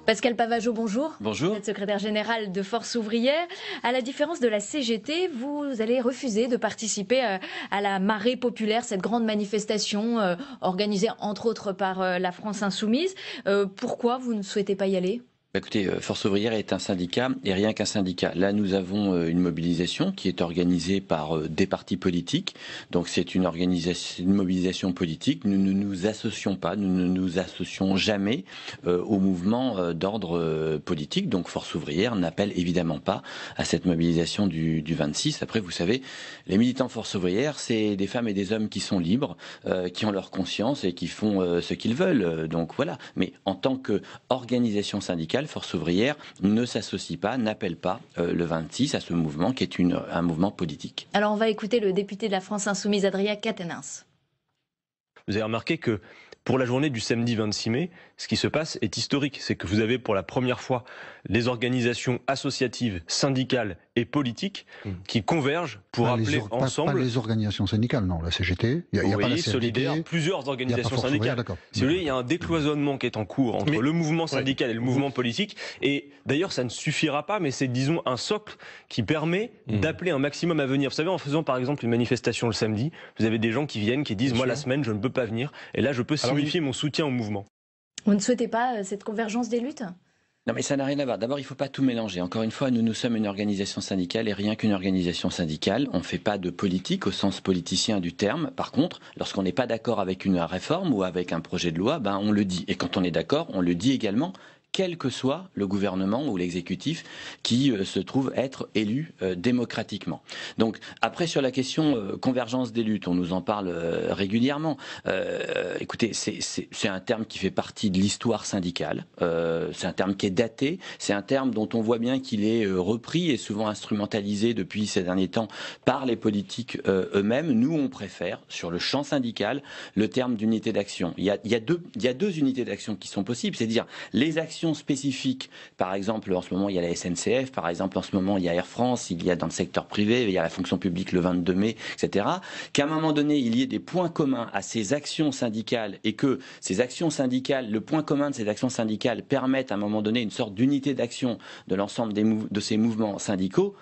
Pascal Pavageau, bonjour. Bonjour. Vous êtes secrétaire général de Force ouvrière. À la différence de la CGT, vous allez refuser de participer à la marée populaire, cette grande manifestation organisée entre autres par la France Insoumise. Pourquoi vous ne souhaitez pas y aller ? Écoutez, Force ouvrière est un syndicat et rien qu'un syndicat. Là, nous avons une mobilisation qui est organisée par des partis politiques. Donc, c'est une mobilisation politique. Nous ne nous associons pas, nous ne nous associons jamais au mouvement d'ordre politique. Donc, Force ouvrière n'appelle évidemment pas à cette mobilisation du 26. Après, vous savez, les militants Force ouvrière, c'est des femmes et des hommes qui sont libres, qui ont leur conscience et qui font ce qu'ils veulent. Donc, voilà. Mais en tant qu'organisation syndicale, Force ouvrière ne s'associe pas, n'appelle pas le 26 à ce mouvement qui est un mouvement politique. Alors on va écouter le député de la France Insoumise, Adrien Quatennens. Vous avez remarqué que pour la journée du samedi 26 mai, ce qui se passe est historique. C'est que vous avez pour la première fois les organisations associatives, syndicales et politiques qui convergent pour appeler ensemble... Pas les organisations syndicales, non. La CGT, il n'y a pas la CFDT, Solidaire, plusieurs organisations syndicales. Si vous voulez, il y a un décloisonnement qui est en cours entre le mouvement syndical et le mouvement politique. Et d'ailleurs, ça ne suffira pas, mais c'est, disons, un socle qui permet d'appeler un maximum à venir. Vous savez, en faisant par exemple une manifestation le samedi, vous avez des gens qui viennent, qui disent « moi, la semaine, je ne peux pas venir ». Et là, je peux signifier mon soutien au mouvement. Vous ne souhaitez pas cette convergence des luttes ? Non, mais ça n'a rien à voir. D'abord, il ne faut pas tout mélanger. Encore une fois, nous sommes une organisation syndicale et rien qu'une organisation syndicale. On ne fait pas de politique au sens politicien du terme. Par contre, lorsqu'on n'est pas d'accord avec une réforme ou avec un projet de loi, on le dit. Et quand on est d'accord, on le dit également, quel que soit le gouvernement ou l'exécutif qui se trouve être élu démocratiquement. Donc après sur la question convergence des luttes, on nous en parle régulièrement. Écoutez, c'est un terme qui fait partie de l'histoire syndicale. C'est un terme qui est daté. C'est un terme dont on voit bien qu'il est repris et souvent instrumentalisé depuis ces derniers temps par les politiques eux-mêmes. Nous, on préfère sur le champ syndical le terme d'unité d'action. Il y a deux unités d'action qui sont possibles, c'est-à-dire les actions spécifiques. Par exemple, en ce moment, il y a la SNCF. Par exemple, en ce moment, il y a Air France. Il y a dans le secteur privé, il y a la fonction publique le 22 mai, etc. Qu'à un moment donné, il y ait des points communs à ces actions syndicales et que ces actions syndicales, le point commun de ces actions syndicales permettent à un moment donné une sorte d'unité d'action de l'ensemble de ces mouvements syndicaux.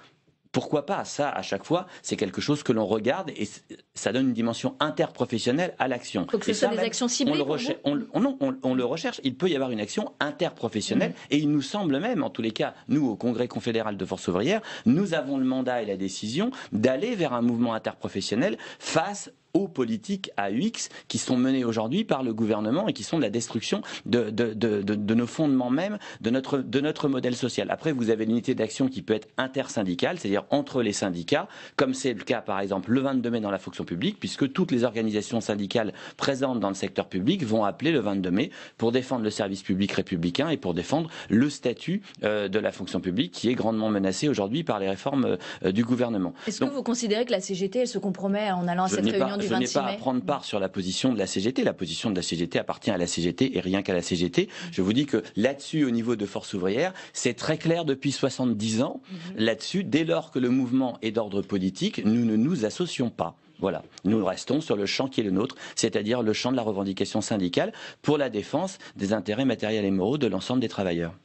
Pourquoi pas? Ça, à chaque fois, c'est quelque chose que l'on regarde et ça donne une dimension interprofessionnelle à l'action. Il faut que ce soit des actions ciblées. On le recherche. Il peut y avoir une action interprofessionnelle et il nous semble même, en tous les cas, nous, au Congrès confédéral de Force ouvrière, nous avons le mandat et la décision d'aller vers un mouvement interprofessionnel face aux politiques AUX qui sont menées aujourd'hui par le gouvernement et qui sont de la destruction de nos fondements même, de notre modèle social. Après, vous avez l'unité d'action qui peut être intersyndicale, c'est-à-dire entre les syndicats, comme c'est le cas par exemple le 22 mai dans la fonction publique, puisque toutes les organisations syndicales présentes dans le secteur public vont appeler le 22 mai pour défendre le service public républicain et pour défendre le statut de la fonction publique qui est grandement menacé aujourd'hui par les réformes du gouvernement. Est-ce que vous considérez que la CGT elle se compromet en allant à cette réunion? Je n'ai pas à prendre part sur la position de la CGT. La position de la CGT appartient à la CGT et rien qu'à la CGT. Je vous dis que là-dessus, au niveau de Force ouvrière, c'est très clair depuis 70 ans. Là-dessus, dès lors que le mouvement est d'ordre politique, nous ne nous associons pas. Voilà, nous restons sur le champ qui est le nôtre, c'est-à-dire le champ de la revendication syndicale pour la défense des intérêts matériels et moraux de l'ensemble des travailleurs.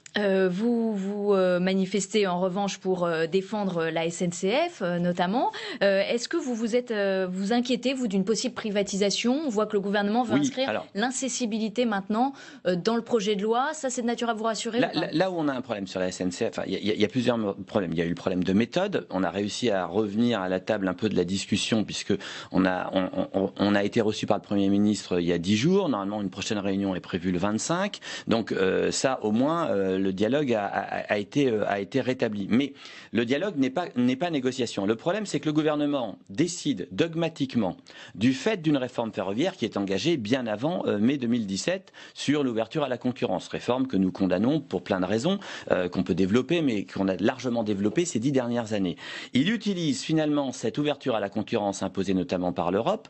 Vous manifestez en revanche pour défendre la SNCF notamment. Est-ce que vous inquiétez, vous, d'une possible privatisation? On voit que le gouvernement veut inscrire l'incessibilité maintenant dans le projet de loi. Ça, c'est de nature à vous rassurer? Là où on a un problème sur la SNCF, il y a plusieurs problèmes. Il y a eu le problème de méthode. On a réussi à revenir à la table un peu de la discussion puisque on a été reçu par le Premier ministre il y a 10 jours. Normalement, une prochaine réunion est prévue le 25. Donc ça, au moins, le dialogue a été rétabli. Mais le dialogue n'est pas négociation. Le problème, c'est que le gouvernement décide dogmatiquement du fait d'une réforme ferroviaire qui est engagée bien avant mai 2017 sur l'ouverture à la concurrence. Réforme que nous condamnons pour plein de raisons, qu'on peut développer, mais qu'on a largement développée ces 10 dernières années. Il utilise finalement cette ouverture à la concurrence imposée notamment par l'Europe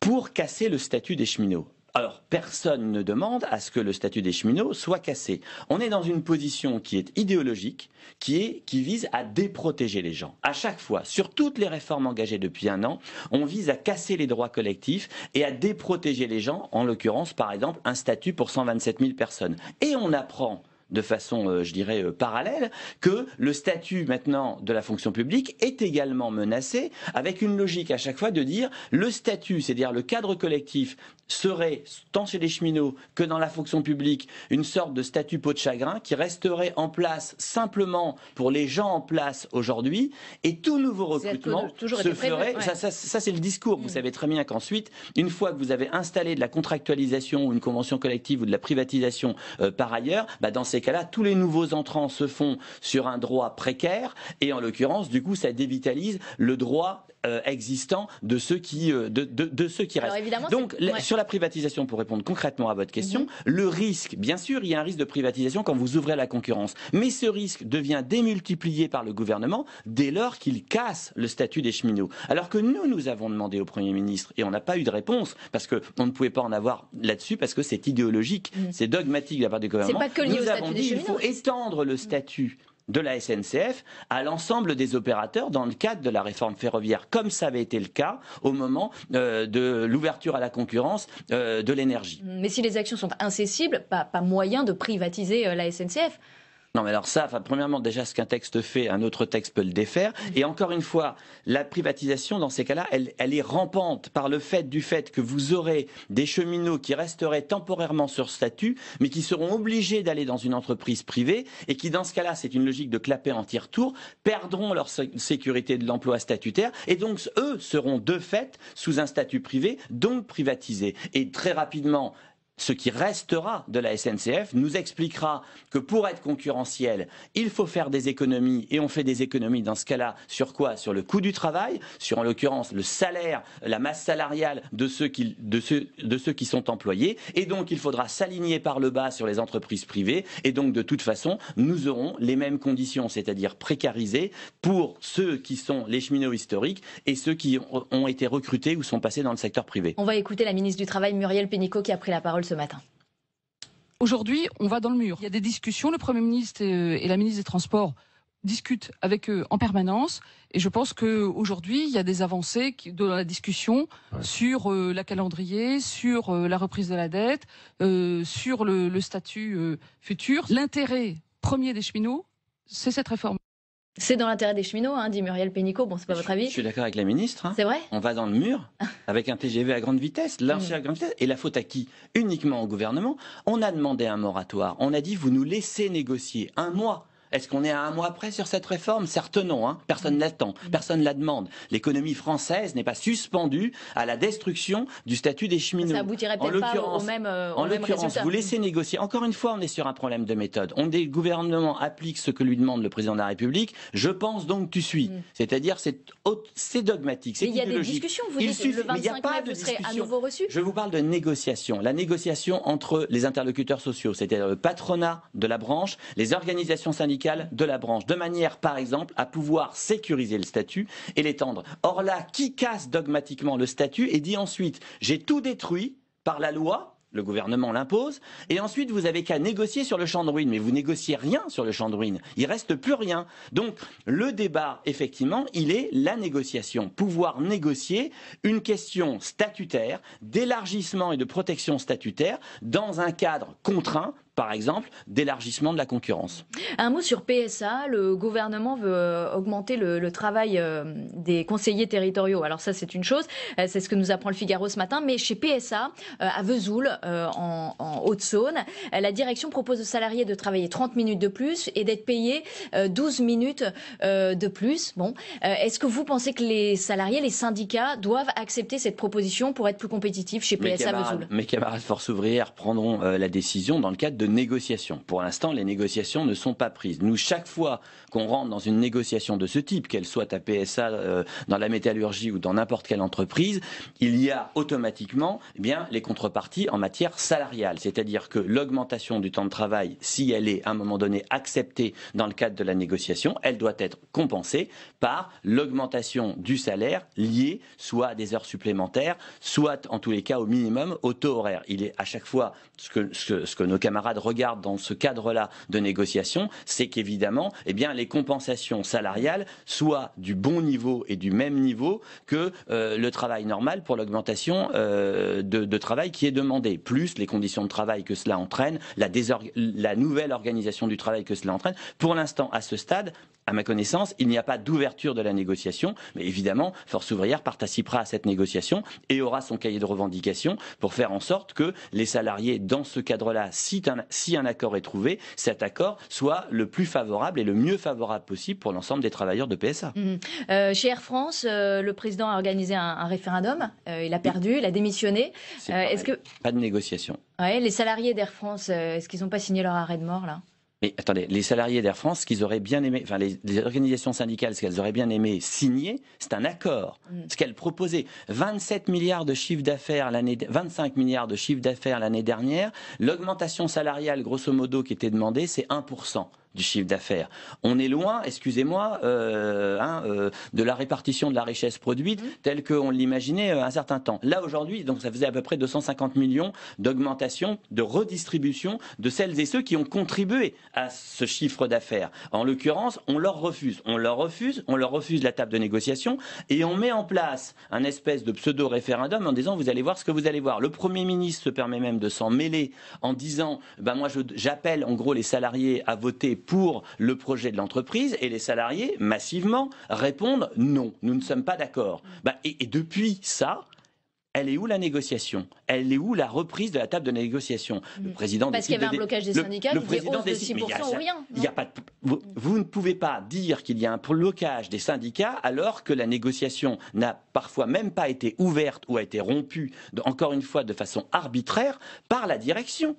pour casser le statut des cheminots. Alors, personne ne demande à ce que le statut des cheminots soit cassé. On est dans une position qui est idéologique, qui vise à déprotéger les gens. À chaque fois, sur toutes les réformes engagées depuis un an, on vise à casser les droits collectifs et à déprotéger les gens, en l'occurrence, par exemple, un statut pour 127 000 personnes. Et on apprend de façon, je dirais, parallèle, que le statut maintenant de la fonction publique est également menacé, avec une logique à chaque fois de dire le statut, c'est-à-dire le cadre collectif, serait, tant chez les cheminots que dans la fonction publique, une sorte de statut peau de chagrin qui resterait en place simplement pour les gens en place aujourd'hui, et tout nouveau recrutement se ferait... Ouais. Ça c'est le discours. Vous savez très bien qu'ensuite, une fois que vous avez installé de la contractualisation ou une convention collective ou de la privatisation par ailleurs, dans ces cas-là, tous les nouveaux entrants se font sur un droit précaire, et en l'occurrence, du coup, ça dévitalise le droit existant de ceux qui restent. Donc, sur la privatisation, pour répondre concrètement à votre question, le risque, bien sûr, il y a un risque de privatisation quand vous ouvrez la concurrence, mais ce risque devient démultiplié par le gouvernement dès lors qu'il casse le statut des cheminots. Alors que nous avons demandé au Premier ministre, et on n'a pas eu de réponse, parce qu'on ne pouvait pas en avoir là-dessus, parce que c'est idéologique, c'est dogmatique de la part du gouvernement. C'est pas que lié au statut des cheminots. Il faut étendre le statut de la SNCF à l'ensemble des opérateurs dans le cadre de la réforme ferroviaire, comme ça avait été le cas au moment de l'ouverture à la concurrence de l'énergie. Mais si les actions sont incessibles, pas moyen de privatiser la SNCF. Non, mais alors ça, premièrement, déjà, ce qu'un texte fait, un autre texte peut le défaire. Et encore une fois, la privatisation, dans ces cas-là, elle est rampante par le fait que vous aurez des cheminots qui resteraient temporairement sur statut, mais qui seront obligés d'aller dans une entreprise privée, et qui, dans ce cas-là, c'est une logique de clapet en tire-tour, perdront leur sécurité de l'emploi statutaire, et donc, eux seront de fait sous un statut privé, donc privatisés. Et très rapidement, ce qui restera de la SNCF nous expliquera que pour être concurrentiel, il faut faire des économies, et on fait des économies dans ce cas-là sur quoi? Sur le coût du travail, sur en l'occurrence le salaire, la masse salariale de ceux qui sont employés, et donc il faudra s'aligner par le bas sur les entreprises privées, et donc de toute façon nous aurons les mêmes conditions, c'est-à-dire précarisées pour ceux qui sont les cheminots historiques et ceux qui ont été recrutés ou sont passés dans le secteur privé. On va écouter la ministre du Travail, Muriel Pénicaud, qui a pris la parole ce matin. Aujourd'hui, on va dans le mur. Il y a des discussions. Le Premier ministre et la ministre des Transports discutent avec eux en permanence. Et je pense qu'aujourd'hui, il y a des avancées dans la discussion sur la calendrier, sur la reprise de la dette, sur le statut futur. L'intérêt premier des cheminots, c'est cette réforme. C'est dans l'intérêt des cheminots, dit Muriel Pénicaud. Bon, c'est pas votre avis. Je suis d'accord avec la ministre. C'est vrai. On va dans le mur avec un TGV à grande vitesse, à grande vitesse. Et la faute à qui? Uniquement au gouvernement. On a demandé un moratoire. On a dit, vous nous laissez négocier un mois. Est-ce qu'on est à un mois près sur cette réforme? Certes non, personne ne l'attend, personne ne la demande. L'économie française n'est pas suspendue à la destruction du statut des cheminots. Ça aboutirait peut-être pas au même résultat. Vous laissez négocier. Encore une fois, on est sur un problème de méthode. Le gouvernement applique ce que lui demande le président de la République. Je pense donc tu suis. C'est-à-dire c'est dogmatique, c'est idéologique. Il y a des discussions, vous dites le 25 mai, vous serez à nouveau reçu. Je vous parle de négociation. La négociation entre les interlocuteurs sociaux, c'est-à-dire le patronat de la branche, les organisations syndicales de la branche, de manière, par exemple, à pouvoir sécuriser le statut et l'étendre. Or là, qui casse dogmatiquement le statut et dit ensuite « j'ai tout détruit par la loi », le gouvernement l'impose, et ensuite vous avez qu'à négocier sur le champ de ruines, mais vous négociez rien sur le champ de ruines, il reste plus rien. Donc le débat, effectivement, il est la négociation, pouvoir négocier une question statutaire, d'élargissement et de protection statutaire dans un cadre contraint, par exemple, d'élargissement de la concurrence. Un mot sur PSA. Le gouvernement veut augmenter le travail des conseillers territoriaux. Alors ça, c'est une chose. C'est ce que nous apprend le Figaro ce matin. Mais chez PSA, à Vesoul, en Haute-Saône, la direction propose aux salariés de travailler 30 minutes de plus et d'être payés 12 minutes de plus. Bon, est-ce que vous pensez que les salariés, les syndicats doivent accepter cette proposition pour être plus compétitifs chez PSA Vesoul? Mes camarades Force ouvrière prendront la décision dans le cadre de négociations. Pour l'instant, les négociations ne sont pas prises. Nous, chaque fois qu'on rentre dans une négociation de ce type, qu'elle soit à PSA, dans la métallurgie ou dans n'importe quelle entreprise, il y a automatiquement les contreparties en matière salariale. C'est-à-dire que l'augmentation du temps de travail, si elle est à un moment donné acceptée dans le cadre de la négociation, elle doit être compensée par l'augmentation du salaire liée soit à des heures supplémentaires, soit en tous les cas au minimum au taux horaire. Il est à chaque fois ce que nos camarades camarades regardent dans ce cadre-là de négociation, c'est qu'évidemment, eh bien, les compensations salariales soient du bon niveau et du même niveau que le travail normal pour l'augmentation de travail qui est demandé, plus les conditions de travail que cela entraîne, la nouvelle organisation du travail que cela entraîne. Pour l'instant, à ce stade, à ma connaissance, il n'y a pas d'ouverture de la négociation, mais évidemment, Force ouvrière participera à cette négociation et aura son cahier de revendications pour faire en sorte que les salariés, dans ce cadre-là, si un accord est trouvé, cet accord soit le plus favorable et le mieux favorable possible pour l'ensemble des travailleurs de PSA. Chez Air France, le président a organisé un référendum, il a perdu, il a démissionné. Pas de négociation. Ouais, les salariés d'Air France, est-ce qu'ils n'ont pas signé leur arrêt de mort là ? Mais attendez, les salariés d'Air France, ce qu'ils auraient bien aimé, enfin les organisations syndicales, ce qu'elles auraient bien aimé signer, c'est un accord. Ce qu'elles proposaient, 27 milliards de chiffre d'affaires 25 milliards de chiffre d'affaires l'année dernière, l'augmentation salariale, grosso modo, qui était demandée, c'est 1%. Du chiffre d'affaires. On est loin, excusez-moi, de la répartition de la richesse produite telle qu'on l'imaginait un certain temps. Là, aujourd'hui, donc ça faisait à peu près 250 millions d'augmentation, de redistribution de celles et ceux qui ont contribué à ce chiffre d'affaires. En l'occurrence, on leur refuse la table de négociation et on met en place un espèce de pseudo-référendum en disant vous allez voir ce que vous allez voir. Le Premier ministre se permet même de s'en mêler en disant moi j'appelle en gros les salariés à voter pour le projet de l'entreprise et les salariés, massivement, répondent non, nous ne sommes pas d'accord. Et depuis ça, elle est où la négociation? Elle est où la reprise de la table de négociation? Le président Parce qu'il y avait un blocage des syndicats, il disait hausse de 6% ou rien. Vous ne pouvez pas dire qu'il y a un blocage des syndicats alors que la négociation n'a parfois même pas été ouverte ou a été rompue, encore une fois de façon arbitraire, par la direction.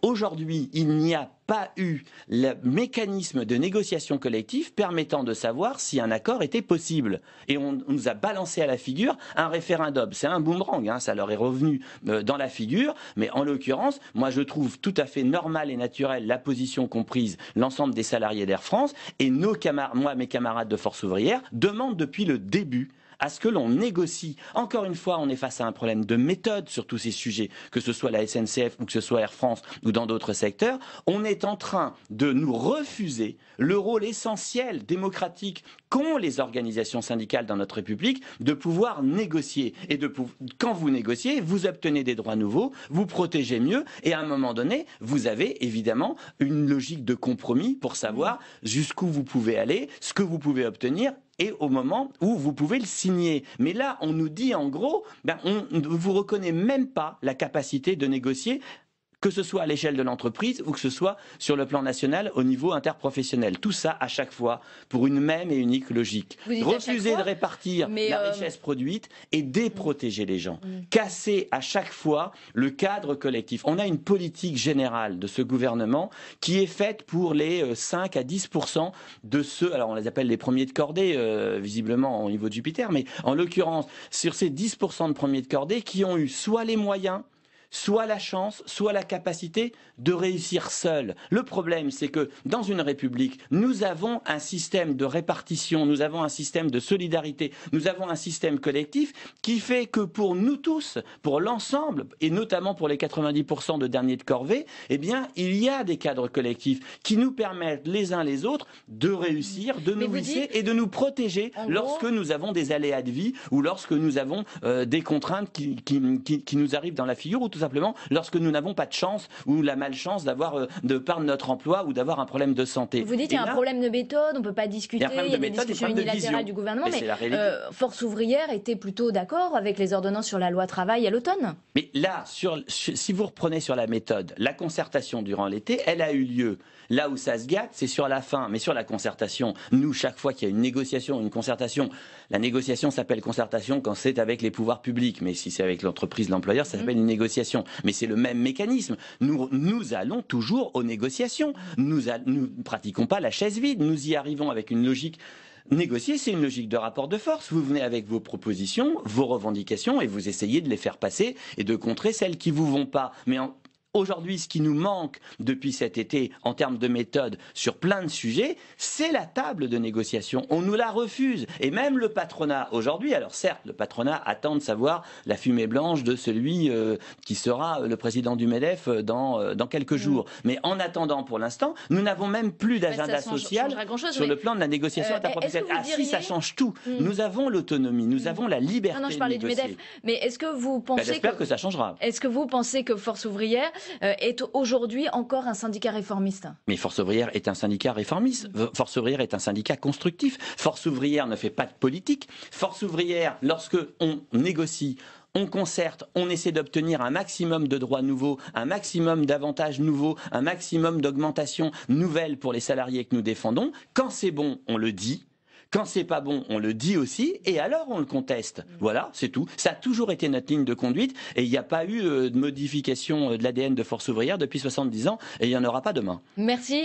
Aujourd'hui, il n'y a pas eu le mécanisme de négociation collective permettant de savoir si un accord était possible. Et on nous a balancé à la figure un référendum. C'est un boomerang, ça leur est revenu dans la figure. Mais en l'occurrence, moi je trouve tout à fait normal et naturel la position qu'ont prise l'ensemble des salariés d'Air France. Et mes camarades de Force ouvrière demandent depuis le début à ce que l'on négocie. Encore une fois, on est face à un problème de méthode sur tous ces sujets, que ce soit la SNCF ou que ce soit Air France ou dans d'autres secteurs. On est en train de nous refuser le rôle essentiel, démocratique, qu'ont les organisations syndicales dans notre République, de pouvoir négocier. Et quand vous négociez, vous obtenez des droits nouveaux, vous protégez mieux, et à un moment donné, vous avez évidemment une logique de compromis pour savoir jusqu'où vous pouvez aller, ce que vous pouvez obtenir, et au moment où vous pouvez le signer. Mais là, on nous dit en gros, on ne vous reconnaît même pas la capacité de négocier, que ce soit à l'échelle de l'entreprise ou que ce soit sur le plan national au niveau interprofessionnel. Tout ça à chaque fois pour une même et unique logique. Refuser de répartir la richesse produite et déprotéger les gens. Casser à chaque fois le cadre collectif. On a une politique générale de ce gouvernement qui est faite pour les 5 à 10% de ceux, alors on les appelle les premiers de cordée, visiblement au niveau de Jupiter, mais en l'occurrence, sur ces 10% de premiers de cordée qui ont eu soit les moyens, soit la chance, soit la capacité de réussir seul. Le problème, c'est que dans une république, nous avons un système de répartition, nous avons un système de solidarité, nous avons un système collectif qui fait que pour nous tous, pour l'ensemble, et notamment pour les 90% de derniers de corvée, eh bien, il y a des cadres collectifs qui nous permettent les uns les autres de réussir, de nous hisser et de nous protéger lorsque nous avons des aléas de vie ou lorsque nous avons des contraintes qui nous arrivent dans la figure ou tout simplement lorsque nous n'avons pas de chance ou la malchance d'avoir de perdre notre emploi ou d'avoir un problème de santé. Vous dites qu'il y a un problème de méthode, on ne peut pas discuter, il y a des discussions unilatérales du gouvernement, mais Force ouvrière était plutôt d'accord avec les ordonnances sur la loi travail à l'automne. Mais là, si vous reprenez sur la méthode, la concertation durant l'été, elle a eu lieu. Là où ça se gâte, c'est sur la fin. Mais sur la concertation, nous, chaque fois qu'il y a une négociation, une concertation, la négociation s'appelle concertation quand c'est avec les pouvoirs publics. Mais si c'est avec l'entreprise, l'employeur, ça s'appelle une négociation. Mais c'est le même mécanisme. Nous allons toujours aux négociations. Nous ne pratiquons pas la chaise vide. Nous y arrivons avec une logique. Négocier, c'est une logique de rapport de force. Vous venez avec vos propositions, vos revendications, et vous essayez de les faire passer et de contrer celles qui ne vous vont pas. Mais Aujourd'hui, ce qui nous manque depuis cet été en termes de méthode sur plein de sujets, c'est la table de négociation. On nous la refuse. Et même le patronat aujourd'hui, alors certes, le patronat attend de savoir la fumée blanche de celui qui sera le président du MEDEF dans quelques jours. Mais en attendant, pour l'instant, nous n'avons même plus d'agenda social sur le plan de la négociation interprofessionnelle. Ah si, ça change tout. Nous avons l'autonomie, nous avons la liberté je parlais de négocier. Du MEDEF. Mais est-ce que vous pensez j'espère que ça changera. Est-ce que vous pensez que Force ouvrière est aujourd'hui encore un syndicat réformiste? Mais Force ouvrière est un syndicat réformiste. Force ouvrière est un syndicat constructif. Force ouvrière ne fait pas de politique. Force ouvrière, lorsque on négocie, on concerte, on essaie d'obtenir un maximum de droits nouveaux, un maximum d'avantages nouveaux, un maximum d'augmentations nouvelles pour les salariés que nous défendons. Quand c'est bon, on le dit. Quand c'est pas bon, on le dit aussi, et alors on le conteste. Voilà, c'est tout. Ça a toujours été notre ligne de conduite, et il n'y a pas eu de modification de l'ADN de Force ouvrière depuis 70 ans, et il n'y en aura pas demain. Merci.